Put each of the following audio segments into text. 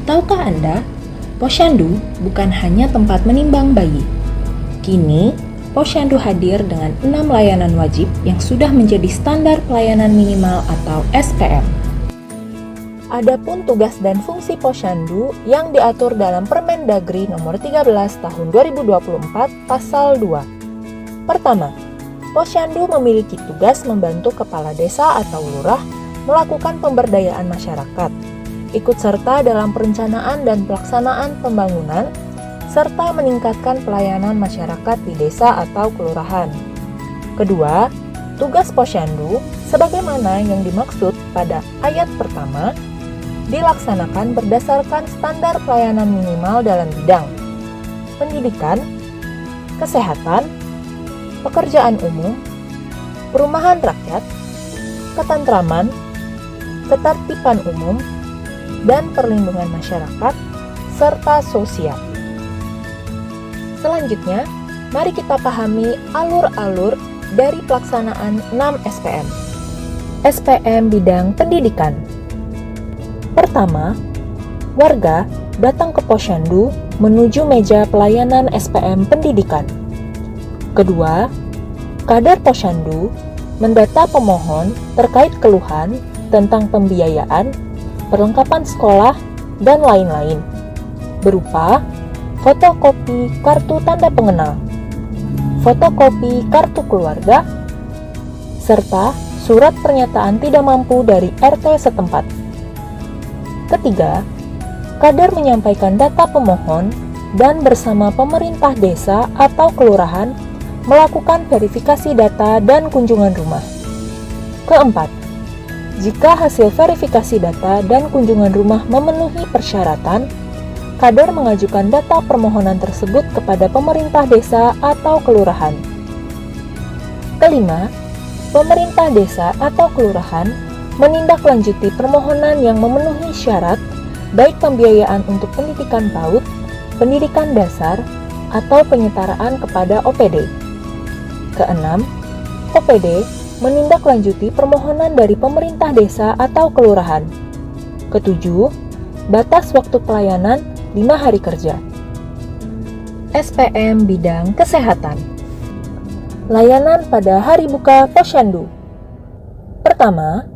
Tahukah Anda, Posyandu bukan hanya tempat menimbang bayi. Kini, Posyandu hadir dengan 6 layanan wajib yang sudah menjadi standar pelayanan minimal atau SPM. Adapun tugas dan fungsi Posyandu yang diatur dalam Permendagri Nomor 13 Tahun 2024 Pasal 2. Pertama, Posyandu memiliki tugas membantu kepala desa atau lurah melakukan pemberdayaan masyarakat, ikut serta dalam perencanaan dan pelaksanaan pembangunan, serta meningkatkan pelayanan masyarakat di desa atau kelurahan. Kedua, tugas Posyandu sebagaimana yang dimaksud pada ayat pertama dilaksanakan berdasarkan standar pelayanan minimal dalam bidang pendidikan, kesehatan, pekerjaan umum, perumahan rakyat, ketentraman, ketertiban umum, dan perlindungan masyarakat, serta sosial. Selanjutnya, mari kita pahami alur-alur dari pelaksanaan 6 SPM. SPM bidang pendidikan. Pertama, warga datang ke Posyandu menuju meja pelayanan SPM pendidikan. Kedua, kader Posyandu mendata pemohon terkait keluhan tentang pembiayaan, perlengkapan sekolah, dan lain-lain, berupa fotokopi kartu tanda pengenal, fotokopi kartu keluarga, serta surat pernyataan tidak mampu dari RT setempat. Ketiga, kader menyampaikan data pemohon dan bersama pemerintah desa atau kelurahan melakukan verifikasi data dan kunjungan rumah. Keempat, jika hasil verifikasi data dan kunjungan rumah memenuhi persyaratan, kader mengajukan data permohonan tersebut kepada pemerintah desa atau kelurahan. Kelima, pemerintah desa atau kelurahan menindaklanjuti permohonan yang memenuhi syarat, baik pembiayaan untuk pendidikan PAUD, pendidikan dasar, atau penyetaraan kepada OPD. Keenam, OPD menindaklanjuti permohonan dari pemerintah desa atau kelurahan. Ketujuh, batas waktu pelayanan 5 hari kerja. SPM bidang kesehatan. Layanan pada hari buka Posyandu. Pertama,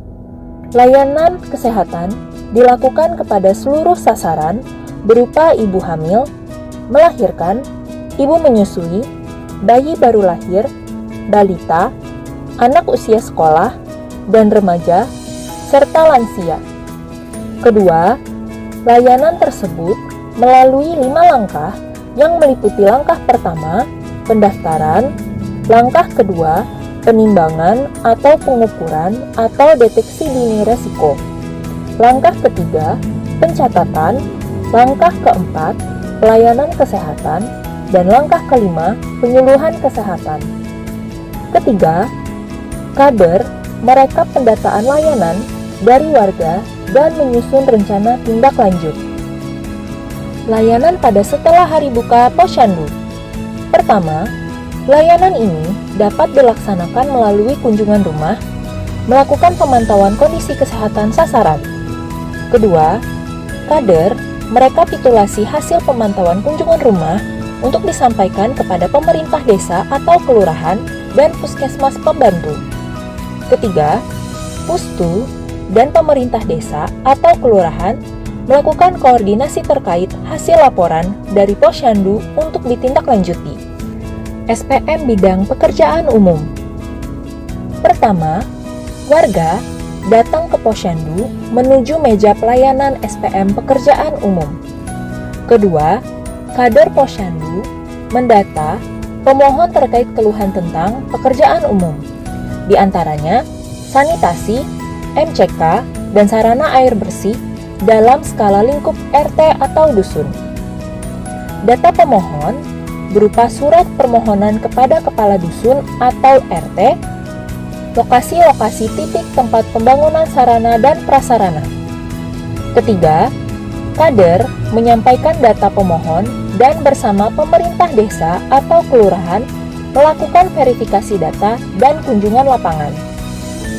layanan kesehatan dilakukan kepada seluruh sasaran berupa ibu hamil, melahirkan, ibu menyusui, bayi baru lahir, balita, anak usia sekolah, dan remaja, serta lansia. Kedua, layanan tersebut melalui 5 langkah yang meliputi langkah pertama, pendaftaran, langkah kedua, penimbangan atau pengukuran atau deteksi dini resiko, langkah ketiga, pencatatan, langkah keempat, pelayanan kesehatan, dan langkah kelima, penyuluhan kesehatan. Ketiga, kader merekap pendataan layanan dari warga dan menyusun rencana tindak lanjut. Layanan pada setelah hari buka Posyandu. Pertama, layanan ini dapat dilaksanakan melalui kunjungan rumah, melakukan pemantauan kondisi kesehatan sasaran. Kedua, kader merekapitulasi hasil pemantauan kunjungan rumah untuk disampaikan kepada pemerintah desa atau kelurahan dan puskesmas pembantu. Ketiga, Pustu dan pemerintah desa atau kelurahan melakukan koordinasi terkait hasil laporan dari Posyandu untuk ditindaklanjuti. SPM bidang pekerjaan umum. Pertama, warga datang ke Posyandu menuju meja pelayanan SPM pekerjaan umum. Kedua, kader Posyandu mendata pemohon terkait keluhan tentang pekerjaan umum, di antaranya sanitasi, MCK, dan sarana air bersih dalam skala lingkup RT atau dusun. Data pemohon berupa surat permohonan kepada kepala dusun atau RT, lokasi-lokasi titik tempat pembangunan sarana dan prasarana. Ketiga, kader menyampaikan data pemohon dan bersama pemerintah desa atau kelurahan melakukan verifikasi data dan kunjungan lapangan.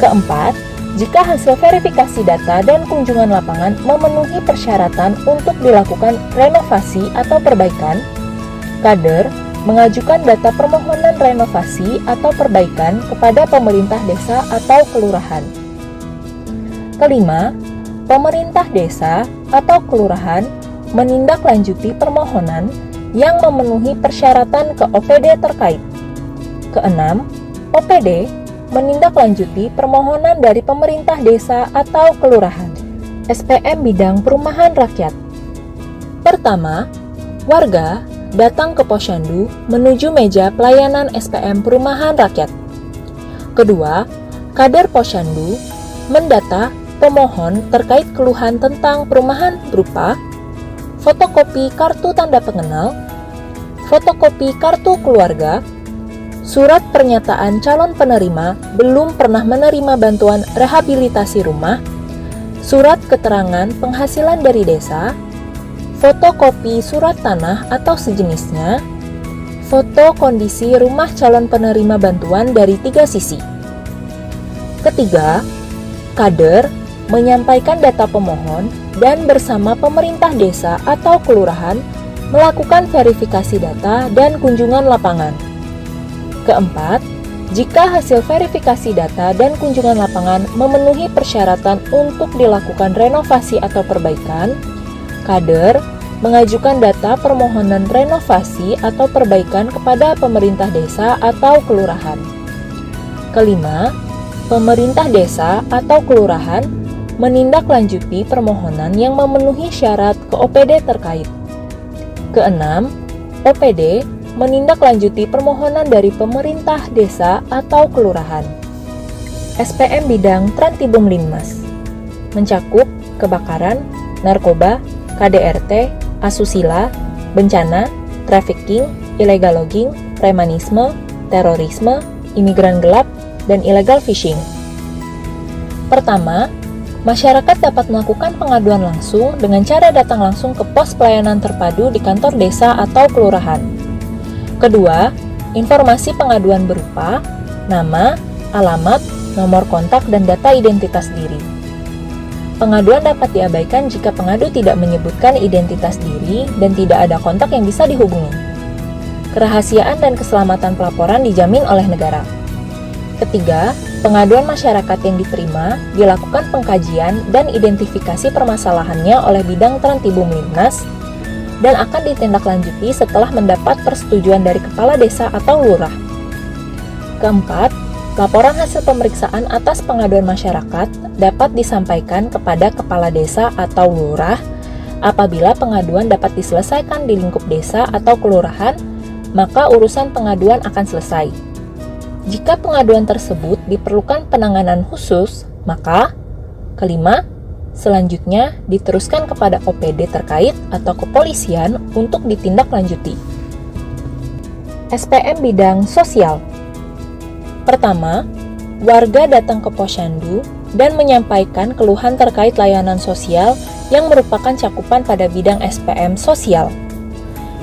Keempat, Jika hasil verifikasi data dan kunjungan lapangan memenuhi persyaratan untuk dilakukan renovasi atau perbaikan, kader mengajukan data permohonan renovasi atau perbaikan kepada pemerintah desa atau kelurahan. Kelima, pemerintah desa atau kelurahan menindaklanjuti permohonan yang memenuhi persyaratan ke OPD terkait. Keenam, OPD menindaklanjuti permohonan dari pemerintah desa atau kelurahan, SPM bidang perumahan rakyat. Pertama, warga datang ke Posyandu menuju meja pelayanan SPM perumahan rakyat. Kedua, kader Posyandu mendata pemohon terkait keluhan tentang perumahan berupa fotokopi kartu tanda pengenal, fotokopi kartu keluarga, surat pernyataan calon penerima belum pernah menerima bantuan rehabilitasi rumah, surat keterangan penghasilan dari desa, fotokopi surat tanah atau sejenisnya, foto kondisi rumah calon penerima bantuan dari 3 sisi. Ketiga, kader menyampaikan data pemohon dan bersama pemerintah desa atau kelurahan melakukan verifikasi data dan kunjungan lapangan. Keempat, jika hasil verifikasi data dan kunjungan lapangan memenuhi persyaratan untuk dilakukan renovasi atau perbaikan, kader mengajukan data permohonan renovasi atau perbaikan kepada pemerintah desa atau kelurahan. Kelima, pemerintah desa atau kelurahan menindaklanjuti permohonan yang memenuhi syarat ke OPD terkait. Keenam, OPD menindaklanjuti permohonan dari pemerintah desa atau kelurahan. SPM bidang Trantibum Linmas mencakup kebakaran, narkoba, KDRT, asusila, bencana, trafficking, illegal logging, premanisme, terorisme, imigran gelap, dan illegal fishing. Pertama, masyarakat dapat melakukan pengaduan langsung dengan cara datang langsung ke pos pelayanan terpadu di kantor desa atau kelurahan. Kedua, informasi pengaduan berupa nama, alamat, nomor kontak, dan data identitas diri. Pengaduan dapat diabaikan jika pengadu tidak menyebutkan identitas diri dan tidak ada kontak yang bisa dihubungi. Kerahasiaan dan keselamatan pelaporan dijamin oleh negara. Ketiga, pengaduan masyarakat yang diterima dilakukan pengkajian dan identifikasi permasalahannya oleh bidang Trantibum Linmas dan akan ditindaklanjuti setelah mendapat persetujuan dari kepala desa atau lurah. Keempat, laporan hasil pemeriksaan atas pengaduan masyarakat dapat disampaikan kepada kepala desa atau lurah apabila pengaduan dapat diselesaikan di lingkup desa atau kelurahan, maka urusan pengaduan akan selesai. Jika pengaduan tersebut diperlukan penanganan khusus, maka kelima, selanjutnya diteruskan kepada OPD terkait atau kepolisian untuk ditindaklanjuti. SPM bidang sosial. Pertama, warga datang ke Posyandu dan menyampaikan keluhan terkait layanan sosial yang merupakan cakupan pada bidang SPM sosial,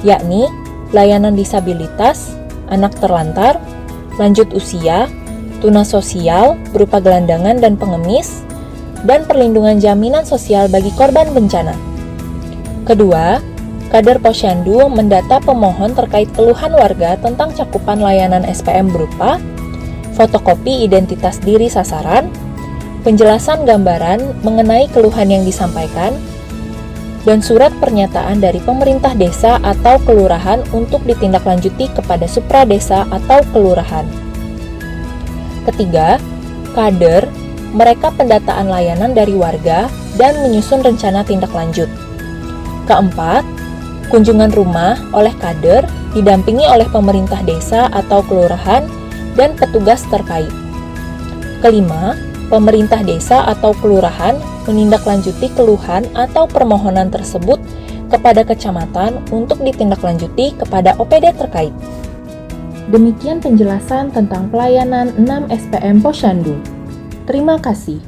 yakni layanan disabilitas, anak terlantar, lanjut usia, tunas sosial berupa gelandangan dan pengemis, dan perlindungan jaminan sosial bagi korban bencana. Kedua, kader Posyandu mendata pemohon terkait keluhan warga tentang cakupan layanan SPM berupa fotokopi identitas diri sasaran, penjelasan gambaran mengenai keluhan yang disampaikan, dan surat pernyataan dari pemerintah desa atau kelurahan untuk ditindaklanjuti kepada supra desa atau kelurahan. Ketiga, kader mereka pendataan layanan dari warga dan menyusun rencana tindak lanjut. Keempat, kunjungan rumah oleh kader didampingi oleh pemerintah desa atau kelurahan dan petugas terkait. Kelima, pemerintah desa atau kelurahan menindaklanjuti keluhan atau permohonan tersebut kepada kecamatan untuk ditindaklanjuti kepada OPD terkait. Demikian penjelasan tentang pelayanan 6 SPM Posyandu. Terima kasih.